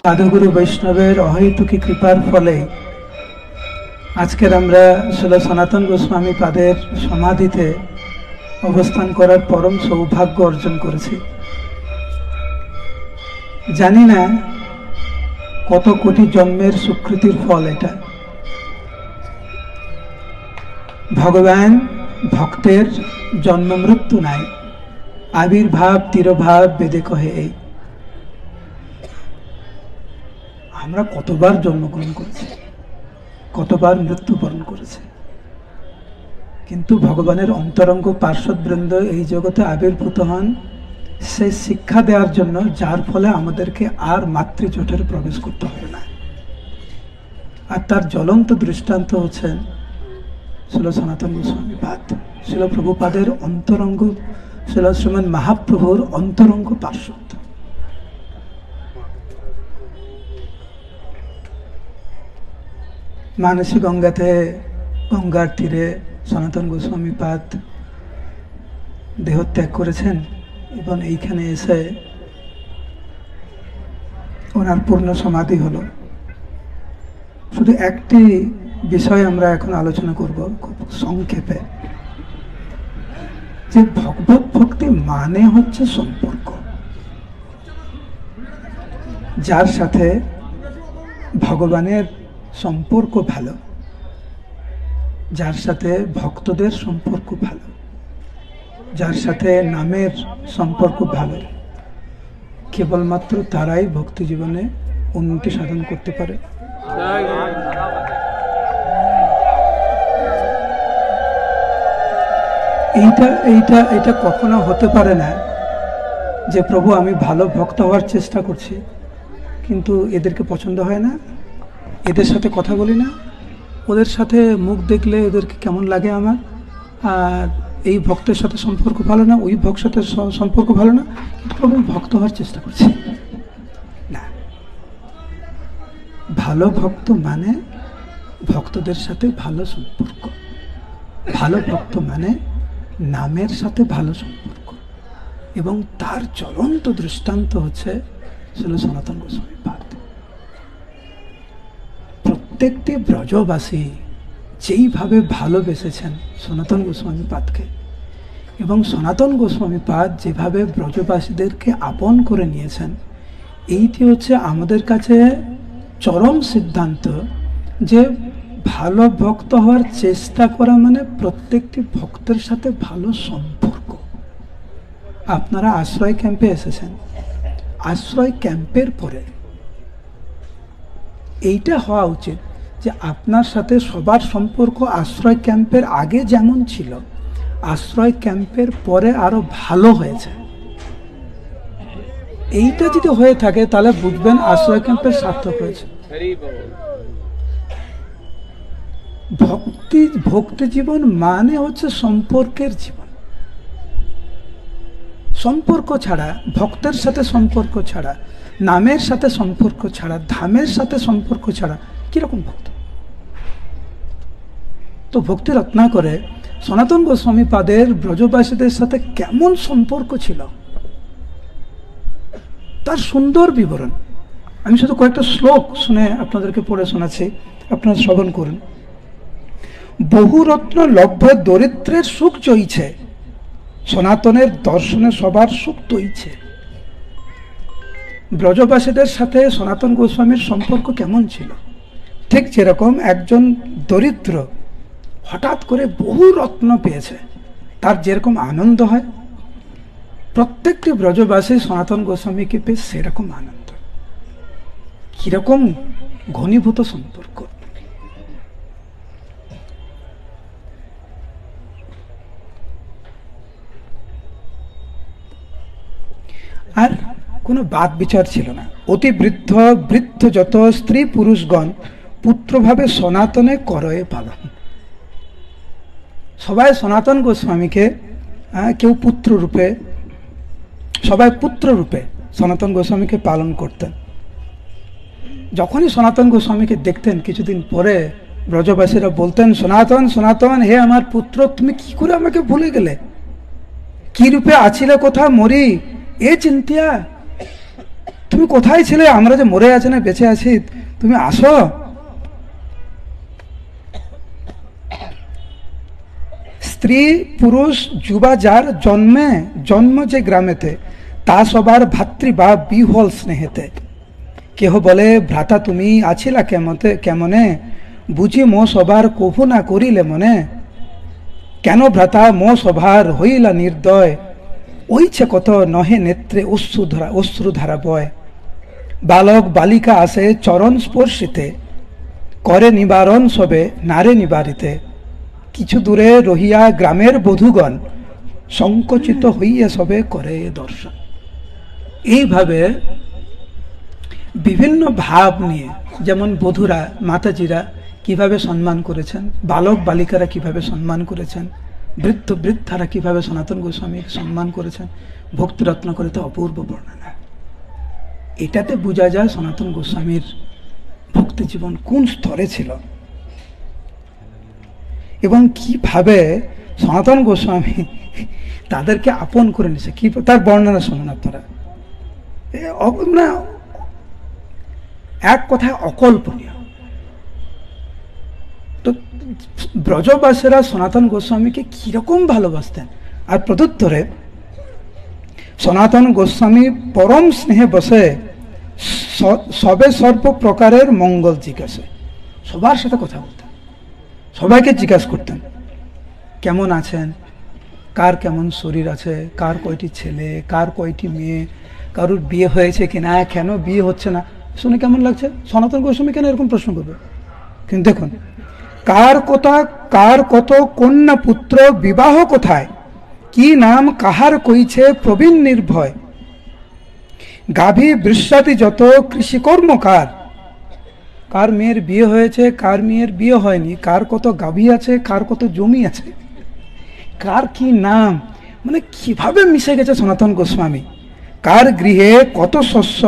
সাধুগুরু বৈষ্ণবের অহৈতুকী কৃপার ফলে আজকের আমরা শ্রীল সনাতন গোস্বামী পাদের সমাধিতে অবস্থান করার পরম সৌভাগ্য অর্জন করেছি। জানি না কত কোটি জন্মের সুকৃতির ফল এটা। ভগবান ভক্তের জন্ম মৃত্যু নাই, আবির্ভাব তিরোভাব বেদে কহে। এই আমরা কতবার জন্মগ্রহণ করেছি, কতবার মৃত্যুবরণ করেছি, কিন্তু ভগবানের অন্তরঙ্গ পার্শ্বদবৃন্দ এই জগতে আবির্ভূত হন সেই শিক্ষা দেওয়ার জন্য, যার ফলে আমাদেরকে আর মাতৃজঠরে প্রবেশ করতে হবে না। আর তার জ্বলন্ত দৃষ্টান্ত হচ্ছেন শ্রীল সনাতন গোস্বামী পাদ, শ্রীল প্রভুপাদের অন্তরঙ্গ, শ্রীল শ্রীমন মহাপ্রভুর অন্তরঙ্গ পার্শ্বদ। মানসী গঙ্গাতে, গঙ্গার তীরে সনাতন গোস্বামী পাদ দেহত্যাগ করেছেন এবং এইখানে এসে ওনার পূর্ণ সমাধি হলো। শুধু একটি বিষয় আমরা এখন আলোচনা করব খুব সংক্ষেপে, যে ভগবত ভক্তি মানে হচ্ছে সম্পর্ক, যার সাথে ভগবানের সম্পর্ক ভালো, যার সাথে ভক্তদের সম্পর্ক ভালো, যার সাথে নামের সম্পর্ক ভালো, কেবলমাত্র তারাই ভক্তি জীবনে উন্নতি সাধন করতে পারে। এইটা কখনো হতে পারে না যে প্রভু আমি ভালো ভক্ত হওয়ার চেষ্টা করছি, কিন্তু এদেরকে পছন্দ হয় না, এদের সাথে কথা বলি না, ওদের সাথে মুখ দেখলে এদেরকে কেমন লাগে আমার, আর এই ভক্তের সাথে সম্পর্ক ভালো না, ওই ভক্তের সাথে সম্পর্ক ভালো না, কিন্তু প্রভু ভক্ত হওয়ার চেষ্টা করছি না। ভালো ভক্ত মানে ভক্তদের সাথে ভালো সম্পর্ক, ভালো ভক্ত মানে নামের সাথে ভালো সম্পর্ক, এবং তার জ্বলন্ত দৃষ্টান্ত হচ্ছে শ্রীল সনাতন গোস্বামী পাদ। প্রত্যেকটি ব্রজবাসী যেইভাবে ভালোবেসেছেন সনাতন গোস্বামী পাদকে, এবং সনাতন গোস্বামী পাদ যেভাবে ব্রজবাসীদেরকে আপন করে নিয়েছেন, এইটি হচ্ছে আমাদের কাছে চরম সিদ্ধান্ত যে ভালো ভক্ত হওয়ার চেষ্টা করা মানে প্রত্যেকটি ভক্তের সাথে ভালো সম্পর্ক। আপনারা আশ্রয় ক্যাম্পে এসেছেন, আশ্রয় ক্যাম্পের পরে এইটা হওয়া উচিত যে আপনার সাথে সবার সম্পর্ক আশ্রয় ক্যাম্পের আগে যেমন ছিল, আশ্রয় ক্যাম্পের পরে আরো ভালো হয়েছে। এইটা যদি হয়ে থাকে তাহলে বুঝবেন আশ্রয় ক্যাম্পের সার্থক হয়েছে। ভক্তি জীবন মানে হচ্ছে সম্পর্কের জীবন। সম্পর্ক ছাড়া, ভক্তের সাথে সম্পর্ক ছাড়া, নামের সাথে সম্পর্ক ছাড়া, ধামের সাথে সম্পর্ক ছাড়া কিরকম ভক্ত? তো ভক্তি রত্না করে সনাতন গোস্বামী পাদের ব্রজবাসীদের সাথে কেমন সম্পর্ক ছিল তার সুন্দর বিবরণ। আমি শুধু কয়েকটা শ্লোক শুনে আপনাদেরকে পড়ে শোনাচ্ছি, আপনারা শ্রবণ করুন। বহু রত্ন লভ্য দরিদ্রের সুখ চইছে, সনাতনের দর্শনে সবার সুখ তৈছে। ব্রজবাসীদের সাথে সনাতন গোস্বামীর সম্পর্ক কেমন ছিল? ঠিক যেরকম একজন দরিদ্র হঠাৎ করে বহু রত্ন পেয়েছে, তার যেরকম আনন্দ হয়, প্রত্যেকটি ব্রজবাসী সনাতন গোস্বামীকে পেয়ে সেরকম আনন্দ। কিরকম ঘনীভূত সম্পর্ক! আর কোনো বাদ বিচার ছিল না। অতি বৃদ্ধ যত স্ত্রী পুরুষগণ পুত্রভাবে সনাতনে করয়ে পালন। সবাই সনাতন গোস্বামীকে কেউ পুত্র রূপে, সবাই পুত্র রূপে সনাতন গোস্বামীকে পালন করতেন। যখনই সনাতন গোস্বামীকে দেখতেন, কিছুদিন পরে ব্রজবাসীরা বলতেন, সনাতন সনাতন, হে আমার পুত্র, তুমি কি করে আমাকে ভুলে গেলে? কি রূপে আছিলে কোথা মরি এ চিন্তিয়া, তুমি তুমি কোথায় ছিলে, আমরা যে মরে আছি না বেঁচে আছি, তুমি আসো। স্ত্রী পুরুষ যুবা যার জন্ম যে গ্রামেতে, তা সবার ভাতৃভাব বিহ্বল স্নেহেতে। কেহ বলে ভ্রাতা তুমি আছিলা কেমনে, বুঝি মো সবার কভু না করিলে মনে। কেন ভ্রাতা মো সভার হইলা নির্দয়, ওইছে কত নহে নেত্রে অশ্রুধারা বয়। বালক বালিকা আসে চরণ স্পর্শিতে, করে নিবারণ সবে নারে নিবারিতে। কিছু দূরে রহিয়া গ্রামের বধূগণ, সংকোচিত হইয়া সবে করে দর্শন। এইভাবে বিভিন্ন ভাব নিয়ে, যেমন বধূরা মাতাজিরা কিভাবে সম্মান করেছেন, বালক বালিকারা কিভাবে সম্মান করেছেন, বৃদ্ধারা কিভাবে সনাতন গোস্বামীকে সম্মান করেছেন, ভক্তিরত্ন করে তো অপূর্ব বর্ণনা। এটাতে বোঝা যায় সনাতন গোস্বামীর ভক্তি জীবন কোন স্তরে ছিল এবং কিভাবে সনাতন গোস্বামী তাদেরকে আপন করে নিয়েছে। কি তার বর্ণনা শুনুন আপনারা, এক কথায় অকল্পনীয়। তো ব্রজবাসীরা সনাতন গোস্বামীকে কিরকম ভালোবাসতেন, আর প্রত্যুত্তরে সনাতন গোস্বামী পরম স্নেহে বসে সবে সর্ব প্রকারের মঙ্গল জিজ্ঞাসে। সবার সাথে কথা বলতেন, সবাইকে জিজ্ঞাসা করতেন কেমন আছেন, কার কেমন শরীর আছে, কার কয়টি ছেলে, কার কয়টি মেয়ে, কারোর বিয়ে হয়েছে কিনা, কেন বিয়ে হচ্ছে না, শুনে কেমন লাগছে। সনাতন গোস্বামী কেন এরকম প্রশ্ন করবে? কিন্তু দেখুন, কার কত কন্যা পুত্র বিবাহ কোথায়, কি নাম কাহার কইছে প্রবীণ নির্ভয়। গাভী বৃষ্যাতি যত কৃষিকর্ম কার মেয়ের বিয়ে হয়েছে, কার মেয়ের বিয়ে হয়নি, কার কত গাভী আছে, কার কত জমি আছে, কার কি নাম, মানে কিভাবে মিশে গেছে সনাতন গোস্বামী। কার গৃহে কত শস্য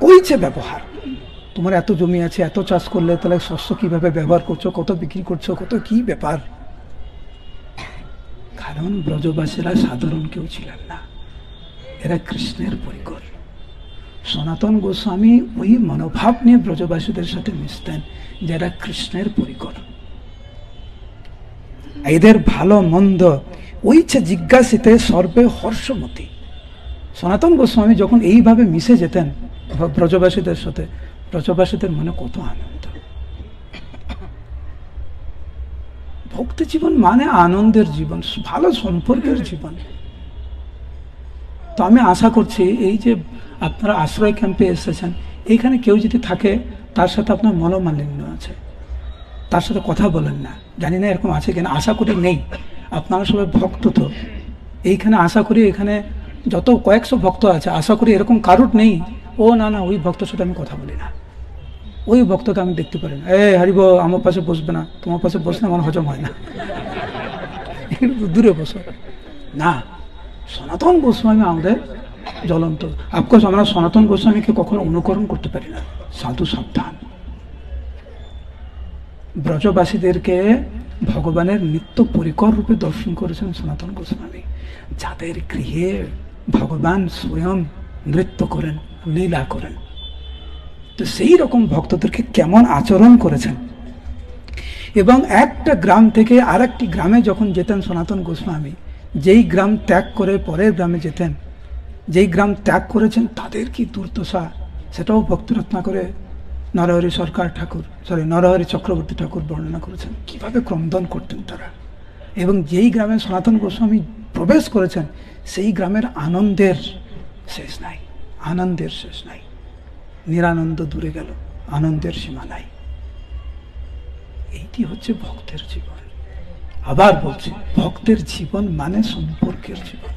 কইছে ব্যবহার, তোমার এত জমি আছে, এত চাষ করলে তাহলে শস্য কিভাবে ব্যবহার করছো, কত বিক্রি করছো, কত কি ব্যাপার। কারণ ব্রজবাসীরা সাধারণ কেউ ছিলেন না, এরা কৃষ্ণের পরিকর। সনাতন গোস্বামী ওই মনোভাব নিয়ে ব্রজবাসীদের সাথে মিশতেন যারা কৃষ্ণের পরিকর। এদের ভালো মন্দ ওইছে জিজ্ঞাসিতে সর্বে হর্ষমতি। সনাতন গোস্বামী যখন এইভাবে মিশে যেতেন ব্রজবাসীদের সাথে, ব্রজবাসীদের মনে কত আনন্দ। ভক্তি জীবন মানে আনন্দের জীবন, ভালো সম্পর্কের জীবন। তো আমি আশা করছি এই যে আপনারা আশ্রয় ক্যাম্পে এসেছেন, এইখানে কেউ যদি থাকে তার সাথে আপনার মনোমালিন্য আছে, তার সাথে কথা বলেন না, জানি না এরকম আছে কিনা, আশা করি নেই। আপনারা সবাই ভক্ত, তো এইখানে আশা করি এখানে যত কয়েকশো ভক্ত আছে, আশা করি এরকম কারুর নেই ও না ওই ভক্তের সাথে আমি কথা বলি না, ওই ভক্তকে আমি দেখতে পারি না, হারিব আমার পাশে বসবে না, তোমার পাশে বসলে আমার হজম হয় না, দূরে বসো না। সনাতন গোস্বামী আমাদের জ্বলন্ত। অফকোর্স আমরা সনাতন গোস্বামীকে কখনো অনুকরণ করতে পারি না, সাধু সাবধান। ব্রজবাসীদেরকে ভগবানের নিত্য পরিকর রূপে দর্শন করেছেন সনাতন গোস্বামী, যাদের গৃহে ভগবান স্বয়ং নৃত্য করেন, লীলা করেন। তো সেই রকম ভক্তদেরকে কেমন আচরণ করেছেন। এবং একটা গ্রাম থেকে আর একটি গ্রামে যখন যেতেন সনাতন গোস্বামী, যেই গ্রাম ত্যাগ করে পরের গ্রামে যেতেন, যেই গ্রাম ত্যাগ করেছেন তাদের কি দুর্দশা, সেটাও ভক্তিরত্নাকরে নরহরি নরহরি চক্রবর্তী ঠাকুর বর্ণনা করেছেন, কিভাবে ক্রন্দন করতেন তারা। এবং যেই গ্রামে সনাতন গোস্বামী প্রবেশ করেছেন সেই গ্রামের আনন্দের শেষ নাই, আনন্দের শেষ নাই। নিরানন্দ দূরে গেল, আনন্দের সীমা নাই। এইটি হচ্ছে ভক্তের জীবন। আবার বলছি, ভক্তের জীবন মানে সম্পর্কের জীবন,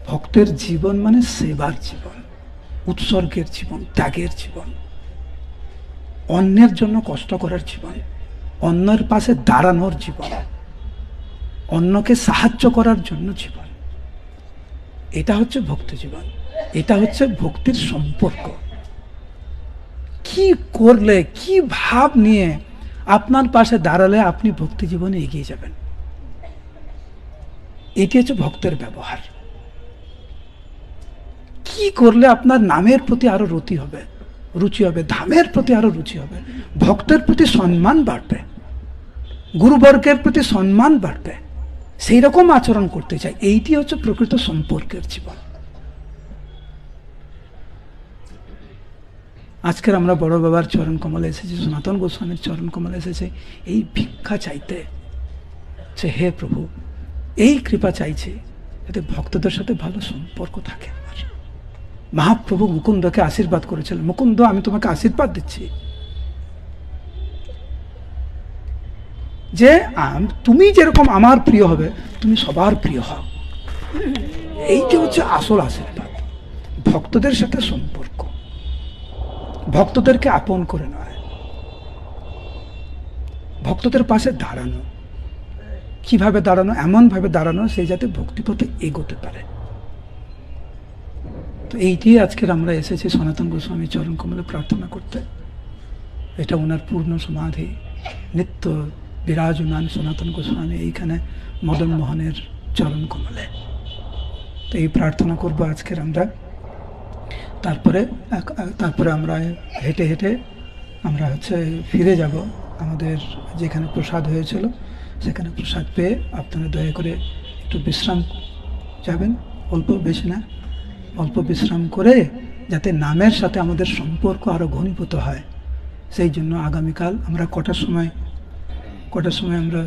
ভক্তের জীবন মানে সেবার জীবন, উৎসর্গের জীবন, ত্যাগের জীবন, অন্যের জন্য কষ্ট করার জীবন, অন্যের পাশে দাঁড়ানোর জীবন, অন্যকে সাহায্য করার জন্য জীবন। এটা হচ্ছে ভক্তি জীবন, এটা হচ্ছে ভক্তির সম্পর্ক। কি করলে, কি ভাব নিয়ে আপনার পাশে দাঁড়ালে আপনি ভক্তি জীবনে এগিয়ে যাবেন, এটি হচ্ছে ভক্তের ব্যবহার। কি করলে আপনার নামের প্রতি আরো রুচি হবে, ধামের প্রতি আরো রুচি হবে, ভক্তের প্রতি সম্মান বাড়বে, গুরুবর্গের প্রতি সম্মান বাড়বে, সেই রকম আচরণ করতে চাই। এইটি হচ্ছে প্রকৃত সম্পর্কের জীবন। আজকের আমরা বড় বাবার চরণ কমলে এসেছি, সনাতন গোস্বামীর চরণ কমলে এসেছে এই ভিক্ষা চাইতে, যে হে প্রভু, এই কৃপা চাইছে যাতে ভক্তদের সাথে ভালো সম্পর্ক থাকে। আমার মহাপ্রভু মুকুন্দকে আশীর্বাদ করেছিলেন, মুকুন্দ আমি তোমাকে আশীর্বাদ দিচ্ছি যে তুমি যেরকম আমার প্রিয় হবে, তুমি সবার প্রিয় হও। এইটি হচ্ছে আসল আশীর্বাদ, ভক্তদের সাথে সম্পর্ক, ভক্তদেরকে আপন করে নয়, ভক্তদের পাশে দাঁড়ানো। কিভাবে দাঁড়ানো? এমন ভাবে দাঁড়ানো সেই যাতে ভক্তিপথে এগোতে পারে। তো এইটি আজকের আমরা এসেছি সনাতন গোস্বামী চরণ কমলে প্রার্থনা করতে। এটা ওনার পূর্ণ সমাধি, নিত্য বিরাজমান সনাতন গোস্বামী এইখানে মদন মোহনের চরণ কমলে। তো এই প্রার্থনা করবো আজকের আমরা। তারপরে আমরা হেঁটে হেঁটে আমরা ফিরে যাব আমাদের যেখানে প্রসাদ হয়েছিল সেখানে। প্রসাদ পেয়ে আপনারা দয়া করে একটু বিশ্রাম যাবেন, অল্প, বেশি না, অল্প বিশ্রাম করে যাতে নামের সাথে আমাদের সম্পর্ক আরো ঘনীভূত হয়, সেই জন্য আগামীকাল আমরা কটার সময় আমরা